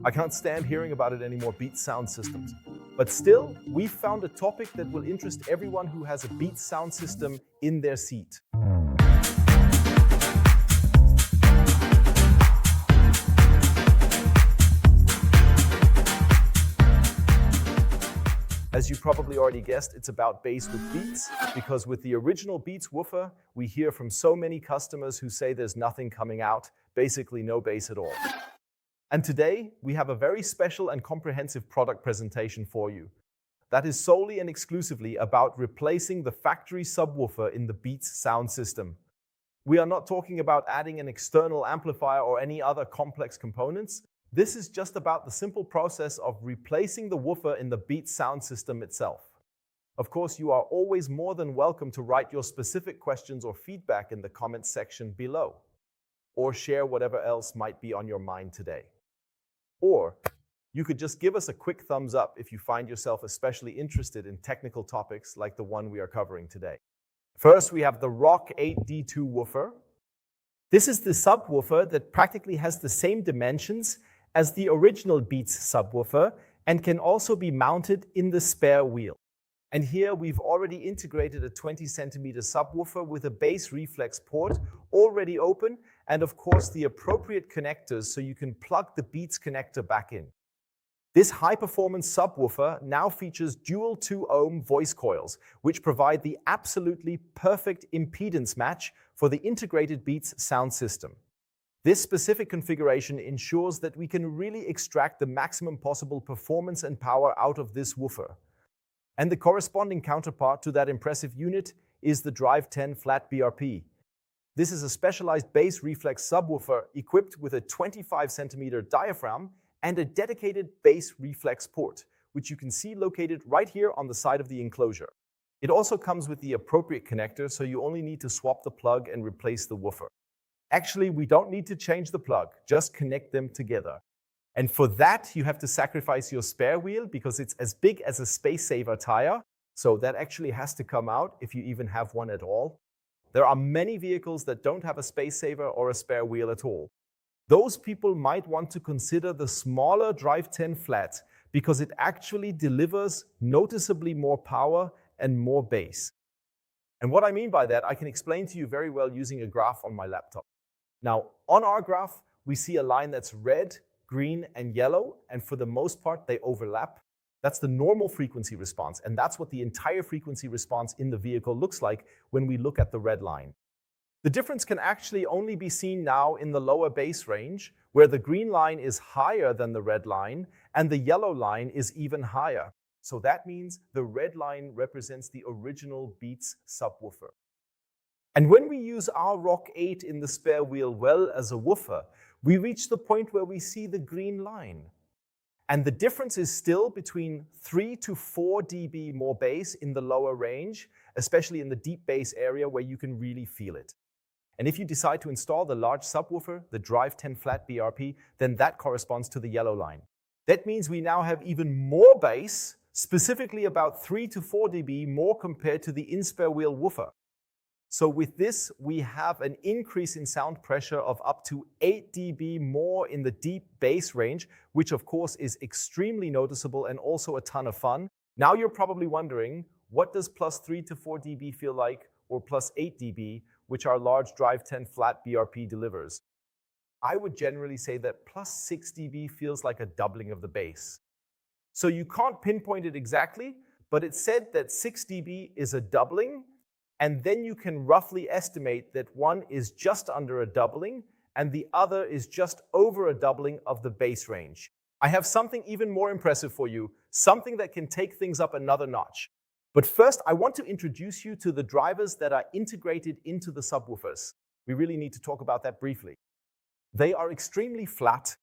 I can't stand hearing about it anymore, Beats sound systems. But still, we found a topic that will interest everyone who has a Beats sound system in their seat. As you probably already guessed, it's about bass with Beats, because with the original Beats woofer, we hear from so many customers who say there's nothing coming out, basically no bass at all. And today, we have a very special and comprehensive product presentation for you. That is solely and exclusively about replacing the factory subwoofer in the Beats sound system. We are not talking about adding an external amplifier or any other complex components. This is just about the simple process of replacing the woofer in the Beats sound system itself. Of course, you are always more than welcome to write your specific questions or feedback in the comments section below, or share whatever else might be on your mind today. Or you could just give us a quick thumbs up if you find yourself especially interested in technical topics like the one we are covering today. First, we have the Rock 8 D2 woofer. This is the subwoofer that practically has the same dimensions as the original Beats subwoofer and can also be mounted in the spare wheel. And here we've already integrated a 20 centimeter subwoofer with a bass reflex port already open, and of course the appropriate connectors so you can plug the Beats connector back in. This high-performance subwoofer now features dual 2-ohm voice coils, which provide the absolutely perfect impedance match for the integrated Beats sound system. This specific configuration ensures that we can really extract the maximum possible performance and power out of this woofer. And the corresponding counterpart to that impressive unit is the Drive-10-Flat BRP. This is a specialized bass reflex subwoofer equipped with a 25 centimeter diaphragm and a dedicated bass reflex port, which you can see located right here on the side of the enclosure. It also comes with the appropriate connector, so you only need to swap the plug and replace the woofer. Actually, we don't need to change the plug, just connect them together. And for that, you have to sacrifice your spare wheel because it's as big as a space saver tire, so that actually has to come out if you even have one at all. There are many vehicles that don't have a space saver or a spare wheel at all. Those people might want to consider the smaller Drive-10 Flat because it actually delivers noticeably more power and more bass. And what I mean by that, I can explain to you very well using a graph on my laptop. Now, on our graph, we see a line that's red, green, and yellow, and for the most part, they overlap. That's the normal frequency response, and that's what the entire frequency response in the vehicle looks like when we look at the red line. The difference can actually only be seen now in the lower bass range, where the green line is higher than the red line, and the yellow line is even higher. So that means the red line represents the original Beats subwoofer. And when we use our Rock 8 in the spare wheel well as a woofer, we reach the point where we see the green line. And the difference is still between 3 to 4 dB more bass in the lower range, especially in the deep bass area where you can really feel it. And if you decide to install the large subwoofer, the Drive-10-Flat BRP, then that corresponds to the yellow line. That means we now have even more bass, specifically about 3 to 4 dB more compared to the in-spare wheel woofer. So with this, we have an increase in sound pressure of up to 8 dB more in the deep bass range, which of course is extremely noticeable and also a ton of fun. Now you're probably wondering, what does plus 3 to 4 dB feel like, or plus 8 dB, which our large Drive-10-Flat BRP delivers? I would generally say that plus 6 dB feels like a doubling of the bass. So you can't pinpoint it exactly, but it's said that 6 dB is a doubling, and then you can roughly estimate that one is just under a doubling and the other is just over a doubling of the bass range. I have something even more impressive for you, something that can take things up another notch. But first, I want to introduce you to the drivers that are integrated into the subwoofers. We really need to talk about that briefly. They are extremely flat.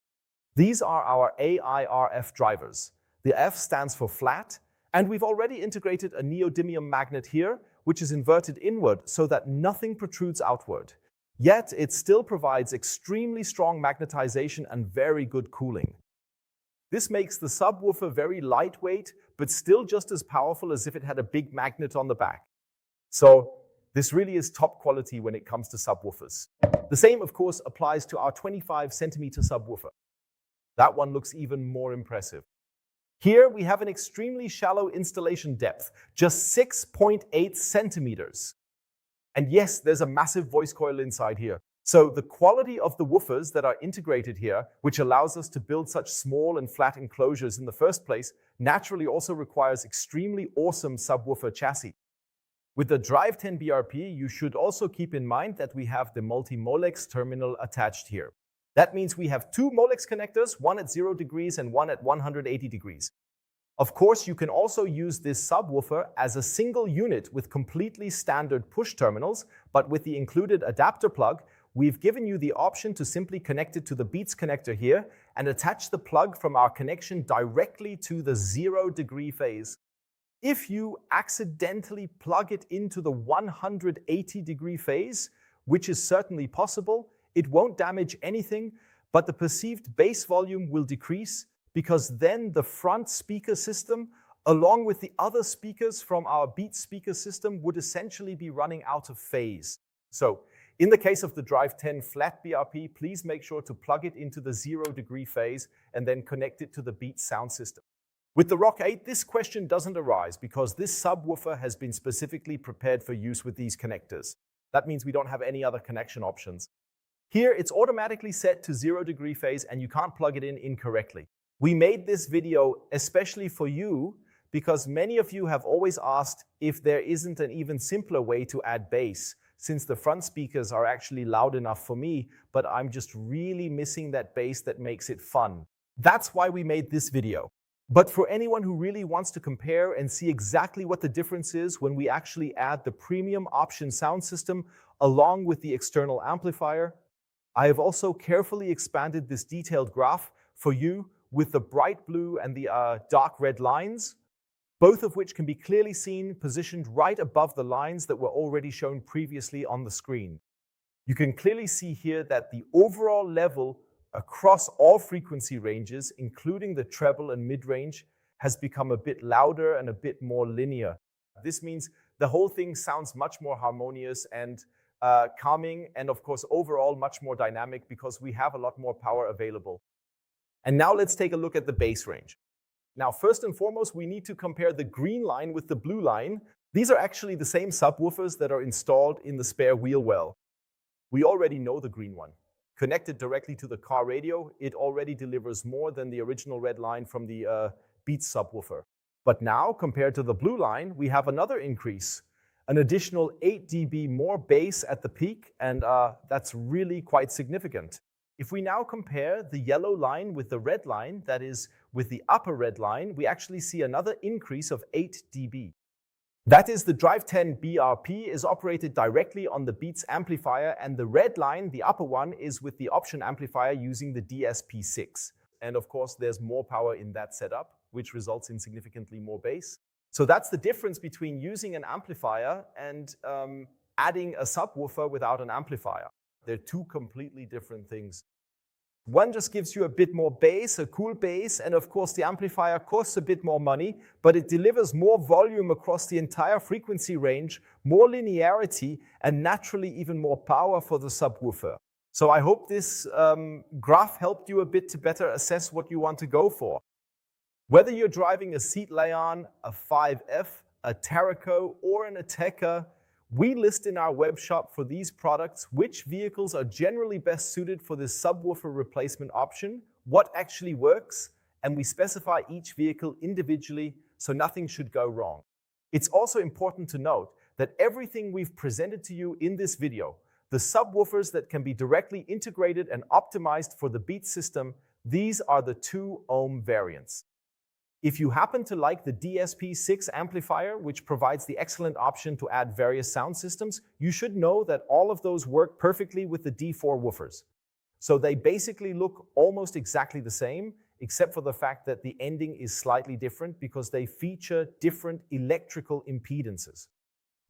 These are our AIRF drivers. The F stands for flat, and we've already integrated a neodymium magnet here, which is inverted inward so that nothing protrudes outward. Yet it still provides extremely strong magnetization and very good cooling. This makes the subwoofer very lightweight, but still just as powerful as if it had a big magnet on the back. So this really is top quality when it comes to subwoofers. The same, of course, applies to our 25 centimeter subwoofer. That one looks even more impressive. Here we have an extremely shallow installation depth, just 6.8 centimeters. And yes, there's a massive voice coil inside here. So the quality of the woofers that are integrated here, which allows us to build such small and flat enclosures in the first place, naturally also requires extremely awesome subwoofer chassis. With the Drive-10 BRP, you should also keep in mind that we have the multi-Molex terminal attached here. That means we have two Molex connectors, one at 0 degrees and one at 180 degrees. Of course, you can also use this subwoofer as a single unit with completely standard push terminals, but with the included adapter plug, we've given you the option to simply connect it to the Beats connector here and attach the plug from our connection directly to the 0 degree phase. If you accidentally plug it into the 180 degree phase, which is certainly possible, it won't damage anything, but the perceived bass volume will decrease because then the front speaker system, along with the other speakers from our Beats speaker system, would essentially be running out of phase. So, in the case of the Drive-10-Flat BRP, please make sure to plug it into the 0 degree phase and then connect it to the Beats sound system. With the Rock 8, this question doesn't arise because this subwoofer has been specifically prepared for use with these connectors. That means we don't have any other connection options. Here, it's automatically set to 0 degree phase and you can't plug it in incorrectly. We made this video especially for you because many of you have always asked if there isn't an even simpler way to add bass, since the front speakers are actually loud enough for me, but I'm just really missing that bass that makes it fun. That's why we made this video. But for anyone who really wants to compare and see exactly what the difference is when we actually add the premium option sound system along with the external amplifier, I have also carefully expanded this detailed graph for you with the bright blue and the dark red lines, both of which can be clearly seen positioned right above the lines that were already shown previously on the screen. You can clearly see here that the overall level across all frequency ranges, including the treble and mid-range, has become a bit louder and a bit more linear. This means the whole thing sounds much more harmonious and calming, and of course overall much more dynamic because we have a lot more power available. And now let's take a look at the bass range. Now, first and foremost, we need to compare the green line with the blue line. These are actually the same subwoofers that are installed in the spare wheel well. We already know the green one. Connected directly to the car radio, it already delivers more than the original red line from the Beats subwoofer. But now, compared to the blue line, we have another increase. An additional 8 dB more bass at the peak, and that's really quite significant. If we now compare the yellow line with the red line, that is, with the upper red line, we actually see another increase of 8 dB. That is, the Drive-10 BRP is operated directly on the Beats amplifier, and the red line, the upper one, is with the option amplifier using the DSP-6. And of course, there's more power in that setup, which results in significantly more bass. So that's the difference between using an amplifier and adding a subwoofer without an amplifier. They're two completely different things. One just gives you a bit more bass, a cool bass, and of course the amplifier costs a bit more money, but it delivers more volume across the entire frequency range, more linearity, and naturally even more power for the subwoofer. So I hope this graph helped you a bit to better assess what you want to go for. Whether you're driving a Seat Leon, a 5F, a Tarraco, or an Ateca, we list in our web shop for these products which vehicles are generally best suited for this subwoofer replacement option, what actually works, and we specify each vehicle individually so nothing should go wrong. It's also important to note that everything we've presented to you in this video, the subwoofers that can be directly integrated and optimized for the Beats system, these are the 2 ohm variants. If you happen to like the DSP-6 amplifier, which provides the excellent option to add various sound systems, you should know that all of those work perfectly with the D4 woofers. So they basically look almost exactly the same, except for the fact that the ending is slightly different because they feature different electrical impedances.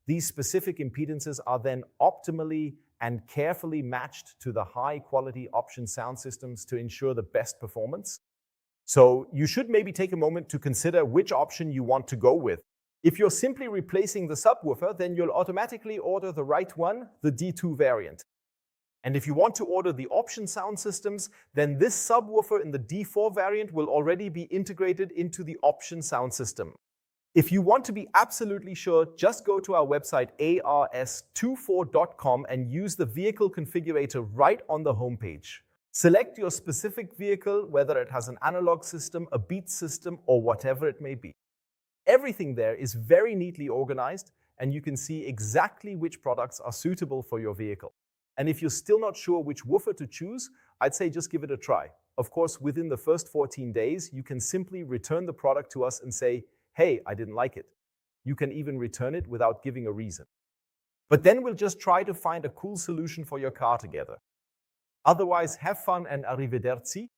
These specific impedances are then optimally and carefully matched to the high-quality option sound systems to ensure the best performance. So you should maybe take a moment to consider which option you want to go with. If you're simply replacing the subwoofer, then you'll automatically order the right one, the D2 variant. And if you want to order the option sound systems, then this subwoofer in the D4 variant will already be integrated into the option sound system. If you want to be absolutely sure, just go to our website ars24.com and use the Vehicle Configurator right on the homepage. Select your specific vehicle, whether it has an analog system, a Beats system, or whatever it may be. Everything there is very neatly organized, and you can see exactly which products are suitable for your vehicle. And if you're still not sure which woofer to choose, I'd say just give it a try. Of course, within the first 14 days, you can simply return the product to us and say, hey, I didn't like it. You can even return it without giving a reason. But then we'll just try to find a cool solution for your car together. Otherwise, have fun and arrivederci.